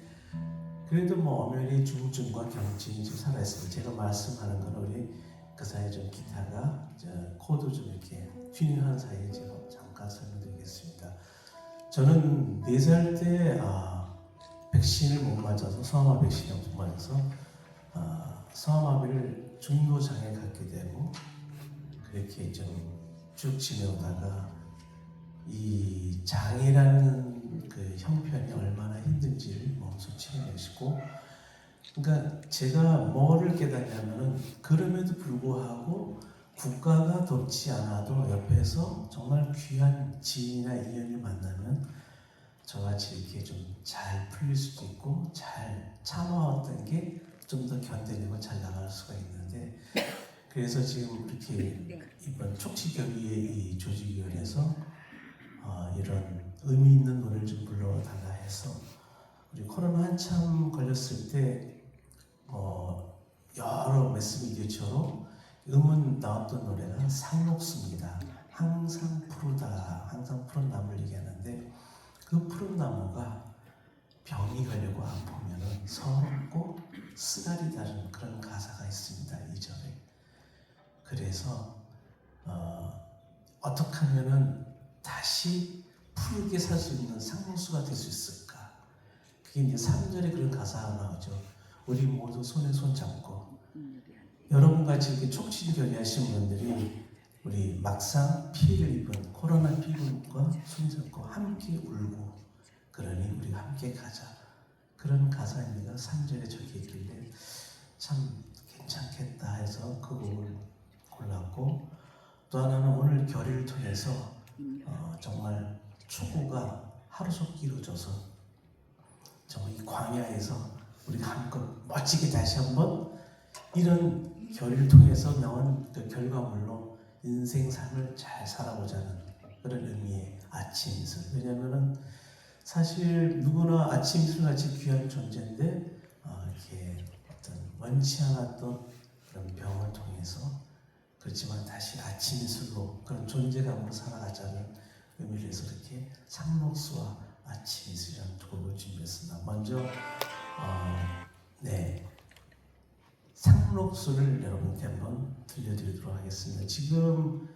그래도 뭐 엄연히 중증과 경증이 좀 살아있습니다. 제가 말씀하는 건 우리 그 사이에 좀 기타가 코드 좀 이렇게 튜닝한 사이에 제가 잠깐 설명드리겠습니다. 저는 4살 때 백신을 못 맞아서 소아마비 백신을 못 맞아서 소아마비를 중도 장애 갖게 되고 그렇게 좀 쭉 지내오다가 이 장애라는 그 형편이 얼마나 힘든지를 몸소 체험하시고 그러니까 제가 뭐를 깨닫냐면은 그럼에도 불구하고 국가가 돕지 않아도 옆에서 정말 귀한 지인이나 인연을 만나면 저같이 이렇게 좀 잘 풀릴 수도 있고 잘 참아왔던 게 좀 더 견뎌내고 잘 나갈 수가 있는데 그래서 지금 이렇게 이번 촉치결의의 이 조직위원회에서 이런 의미 있는 노래를 좀 불러달라 해서 우리 코로나 한참 걸렸을 때 여러 매스미디어처럼 음원 나왔던 노래가 상록수입니다. 항상 푸르다, 항상 푸른 나무를 얘기하는데 그 푸른 나무가 병이 걸리고 아프면은 서럽고 쓰라리 다른 그런 가사가 있습니다. 2절에. 그래서 어떻게 하면은 다시 푸르게 살 수 있는 상록수가 될 수 있을까? 그게 이제 3절에 그런 가사가 나오죠. 우리 모두 손에 손 잡고 여러분같이 이렇게 촉진결의하신 분들이 우리 막상 피해를 입은 코로나 피해과 손 잡고 함께 울고 그러니 우리가 함께 가자 그런 가사입니다. 3절에 적혀 있길래 참 괜찮겠다 해서 그 곡을 골랐고 또 하나는 오늘 결의를 통해서 정말 추구가 하루속히 이루어져서 정말 이 광야에서 우리가 한껏 멋지게 다시 한번 이런 결의를 통해서 나온 그 결과물로 인생 삶을 잘 살아보자는 그런 의미의 아침 이슬. 왜냐하면은 사실 누구나 아침 이슬 같이 귀한 존재인데 이렇게 어떤 원치 않았던 그런 병을 통해서 그렇지만 다시 아침 이슬로 그런 존재감으로 살아가자는 의미를 해서 이렇게 상록수와 아침 이슬이라는 두 곡을 준비했습니다. 먼저 상록수를 여러분께 한번 들려드리도록 하겠습니다. 지금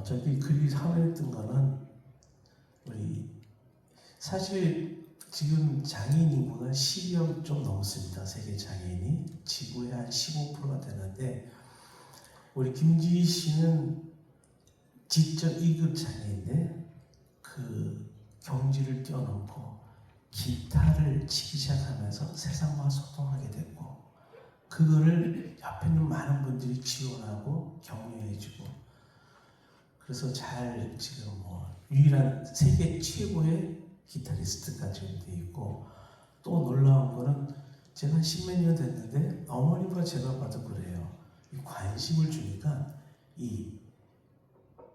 저기 글이 화면에 뜬 거는 우리 사실 지금 장애인 인구가 12억 좀 넘습니다. 세계 장애인이 지구의 한 15%가 되는데 우리 김지희 씨는 지적 2급 장애인데 그 경지를 뛰어넘고 기타를 치기 시작하면서 세상과 소통하게 됐고 그거를 옆에 있는 많은 분들이 지원하고 격려해주고 그래서 잘 지금 유일한 세계 최고의 기타리스트가 지금 돼 있고 또 놀라운 거는 제가 한 10몇 년 됐는데 어머님과 제가 봐도 그래요. 이 관심을 주니까 이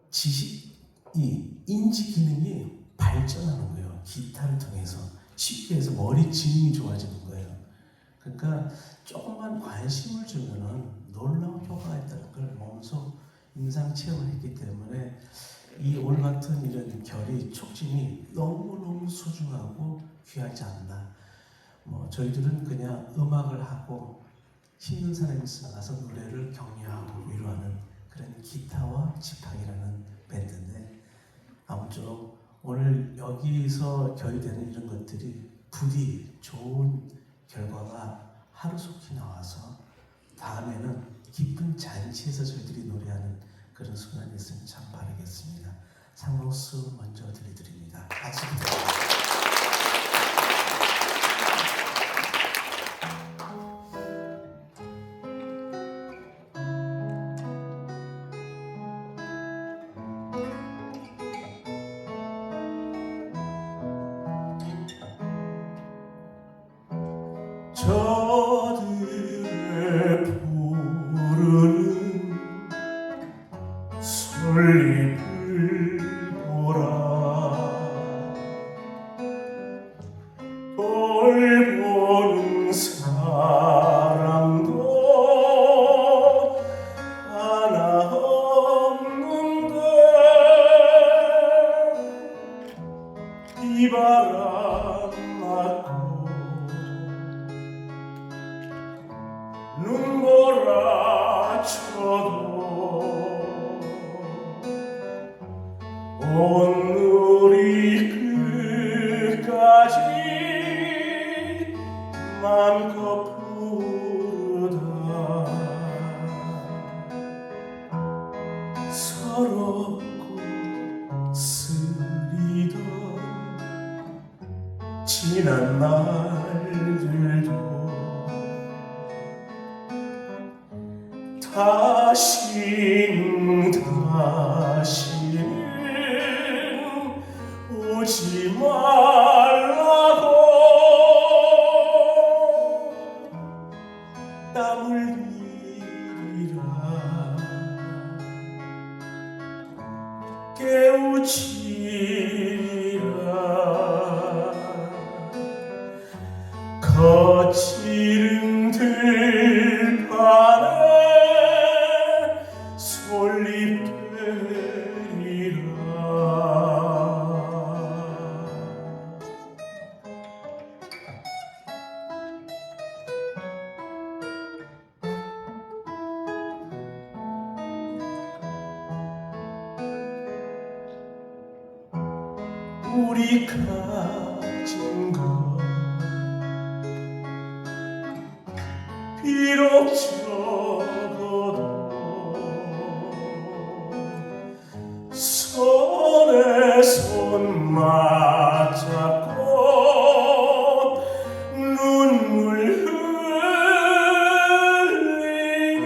지식, 이 인지 기능이 발전하는 거예요. 기타를 통해서 쉽게 해서 머리 지능이 좋아지는 거예요. 그러니까 조금만 관심을 주면은 놀라운 효과가 있다는 걸 몸소 임상 체험을 했기 때문에 이 오늘 같은 이런 결의 촉진이 너무너무 소중하고 귀하지 않나. 저희들은 그냥 음악을 하고 힘든 사람이 있으면 가서 노래를 격려하고 위로하는 그런 기타와 지팡이라는 밴드인데 아무쪼록 오늘 여기서 결의되는 이런 것들이 부디 좋은 결과가 하루속히 나와서 다음에는 기쁜 잔치에서 저희들이 노래하는 그런 순간이 있으면 참 바라겠습니다. 상록수 먼저 들려드립니다. 박수 부탁드립니다. 저들의 부르는 솔잎을 보라 돌보는 사람도 하나 없는데 비바람 맞고 눈보라 쳐도 오늘이 끝까지 맘껏 부르다 서럽고 쓰리던 지난 날들도 다시는 오지 말라고 땀 흘리리라 깨우치리라 거칠은 들판에 우리 가진 것 비록 적어도 손에 손 맞잡고 눈물 흘리니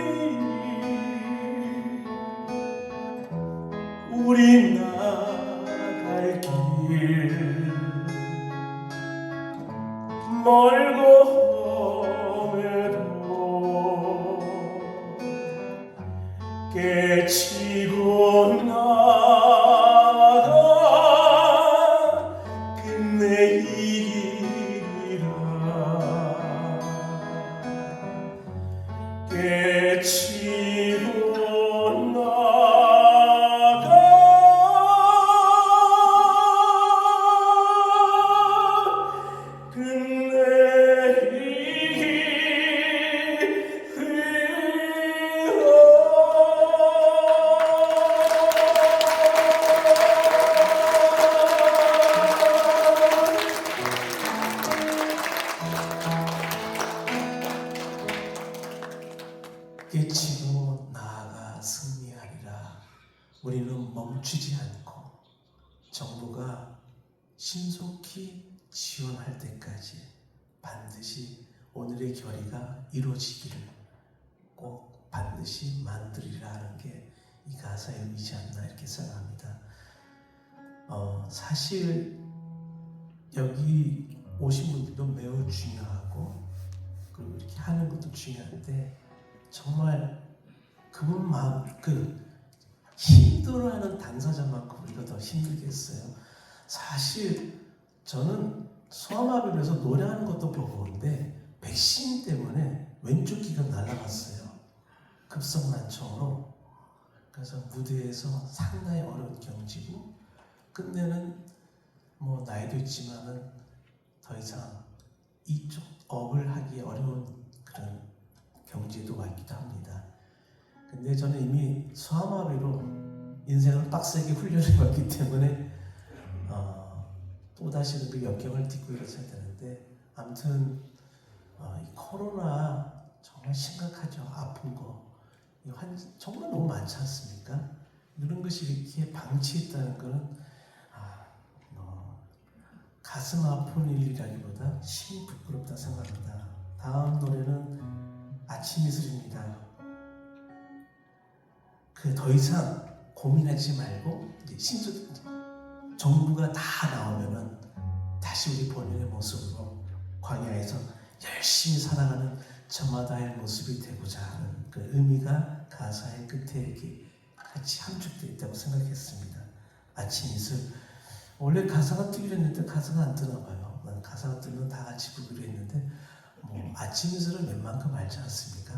우리 나갈 길 멀고 험해도 깨치고 나가 끝내 이기리라 우리는 멈추지 않고 정부가 신속히 지원할 때까지 반드시 오늘의 결의가 이루어지기를 꼭 반드시 만들리라 하는 게 이 가사의 의미지 않나 이렇게 생각합니다. 사실 여기 오신 분들도 매우 중요하고 그리고 이렇게 하는 것도 중요한데 정말 그분 마음 힘들어하는 당사자만큼 우리가 더 힘들겠어요. 사실 저는 소아마비에서 노래하는 것도 버거운데 백신 때문에 왼쪽 귀가 날아갔어요. 급성난청으로. 그래서 무대에서 상당히 어려운 경지고 끝내는 뭐 나이도 있지만은 더 이상 이쪽 업을 하기 어려운 그런 경지에도 왔기도 합니다. 근데 저는 이미 소아마비로 인생을 빡세게 훈련해 왔기 때문에 또다시 그 역경을 딛고 일어서야 되는데 아무튼 이 코로나 정말 심각하죠. 아픈 거 정말 너무 많지 않습니까? 이런 것이 이렇게 방치했다는 것은 가슴 아픈 일이라기보다 심히 부끄럽다 생각합니다. 다음 노래는 아침 이슬입니다. 더 이상 고민하지 말고 이제 정부가 다 나오면은 다시 우리 본연의 모습으로 광야에서 열심히 살아가는 저마다의 모습이 되고자 하는 그 의미가 가사의 끝에 이렇게 같이 함축되어 있다고 생각했습니다. 아침 이슬 원래 가사가 뜨기로 했는데 가사가 안 뜨나 봐요. 난 가사가 뜨면 다 같이 부르기로 했는데 뭐 아침 이슬은 웬만큼 알지 않습니까?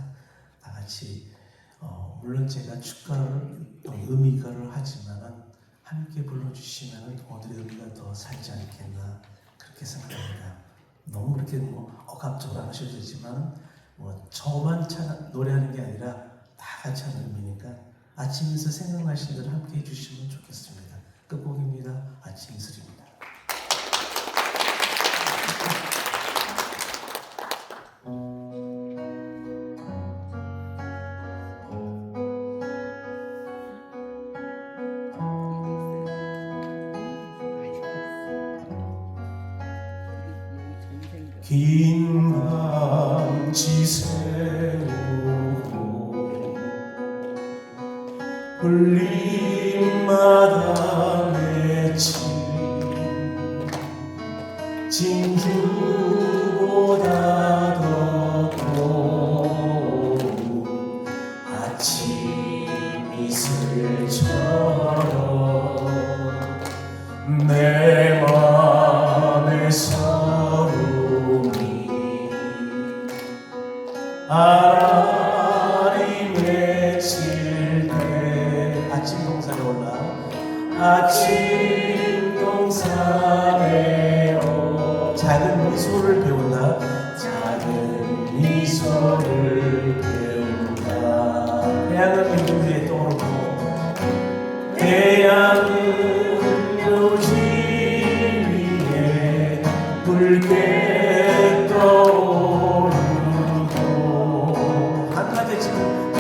다 같이 물론 제가 축가를 의미가를 하지만은 함께 불러주시면은 오늘의 의미가 더 살지 않겠나 그렇게 생각합니다. 너무 그렇게 억압적으로 안 하셔도 되지만 저만 노래하는 게 아니라 다 같이 하는 의미니까 아침 이슬 생각나시는 대로 함께 해주시면 좋겠습니다. 끝곡입니다. 아침 이슬입니다. 긴 망치 세우고 울림마다 맺힌 진주보다 더 고운 아침 이슬처럼 내 맘에 서름이 아라리 맺힐 때 아침 동산에 올라 아침 동산에 작은 미소를 배운다. 작은 미소를 배운다. 태양은 민중들의 떠오르고 태양은 요지 위에 붉게 떠오르고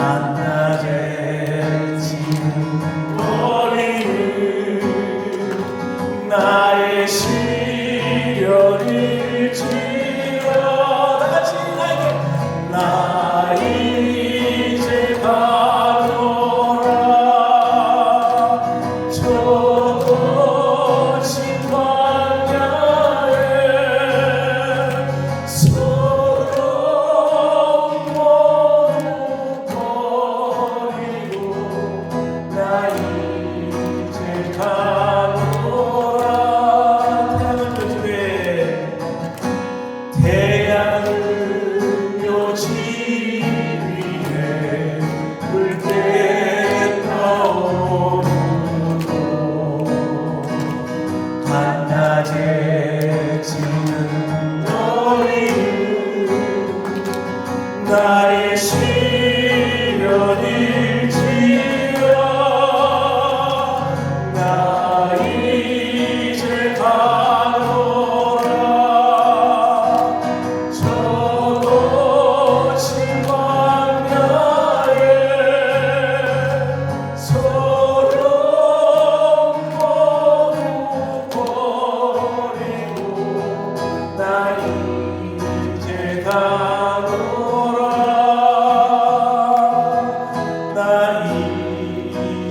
한낮에 지는 머리는 나의 시련일지라 다같이 나에게 나 이제 가노라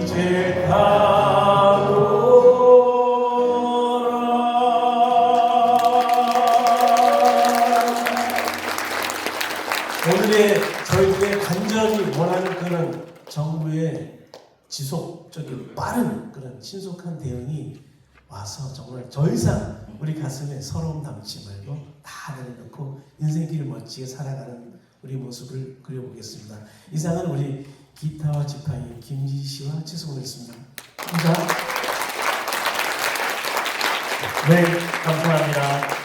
이제 가노라. 오늘의 저희들의 간절히 원하는 그런 정부의 지속적인 빠른 그런 신속한 대응이 와서 정말 더 이상 우리 가슴에 서러움 담지 말고 다 내려놓고 인생길을 멋지게 살아가는 우리 모습을 그려보겠습니다. 이상은 우리 기타와 지팡이 김지 씨와 최수근이었습니다. 감사합니다. 네, 감사합니다.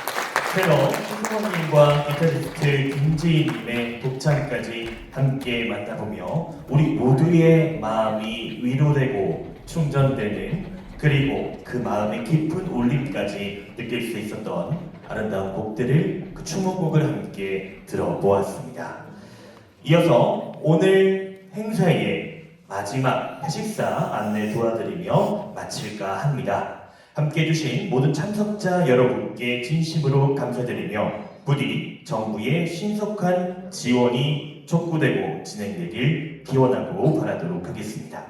새로 신부님과 기타리스트 김지희님의 독창까지 함께 만나보며 우리 모두의 마음이 위로되고 충전되는 그리고 그 마음의 깊은 울림까지 느낄 수 있었던 아름다운 곡들을 그 추모곡을 함께 들어보았습니다. 이어서 오늘 행사의 마지막 식사 안내 도와드리며 마칠까 합니다. 함께 해주신 모든 참석자 여러분께 진심으로 감사드리며 부디 정부의 신속한 지원이 촉구되고 진행되길 기원하고 바라도록 하겠습니다.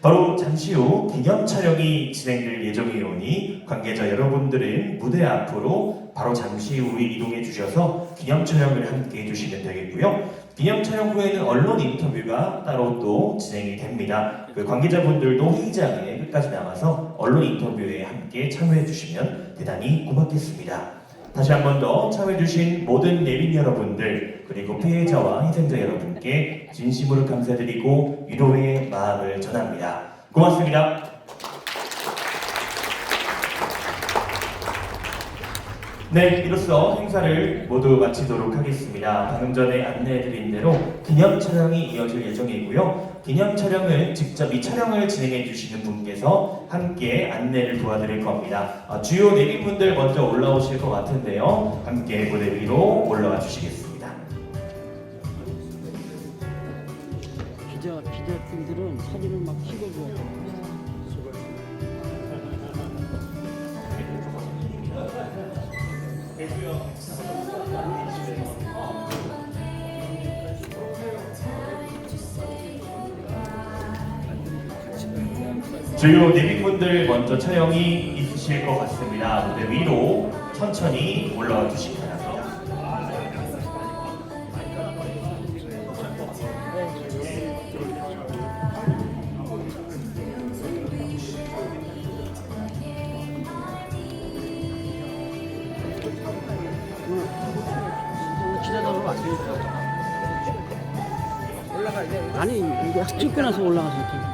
바로 잠시 후 기념 촬영이 진행될 예정이오니 관계자 여러분들은 무대 앞으로 바로 잠시 후에 이동해 주셔서 기념 촬영을 함께 해주시면 되겠고요. 기념 촬영 후에는 언론 인터뷰가 따로 또 진행이 됩니다. 그 관계자분들도 회의장에 끝까지 남아서 언론 인터뷰에 함께 참여해 주시면 대단히 고맙겠습니다. 다시 한 번 더 참여해주신 모든 내빈 여러분들 그리고 피해자와 희생자 여러분께 진심으로 감사드리고 위로의 마음을 전합니다. 고맙습니다. 네, 이로써 행사를 모두 마치도록 하겠습니다. 방금 전에 안내해드린 대로 기념 촬영이 이어질 예정이고요. 기념 촬영은 직접 이 촬영을 진행해 주시는 분께서 함께 안내를 도와드릴 겁니다. 주요 내빈분들 먼저 올라오실 것 같은데요. 함께 무대 위로 올라와 주시겠습니다. 기자분들은 사진을 막 찍어줘요. 주요 내빈분들 먼저 촬영이 있으실 것 같습니다. 무대 위로 천천히 올라와 주시기 바랍니다. 기자들은 안 돼요. 아니 이거 찍고 나서 올라가서 이렇게.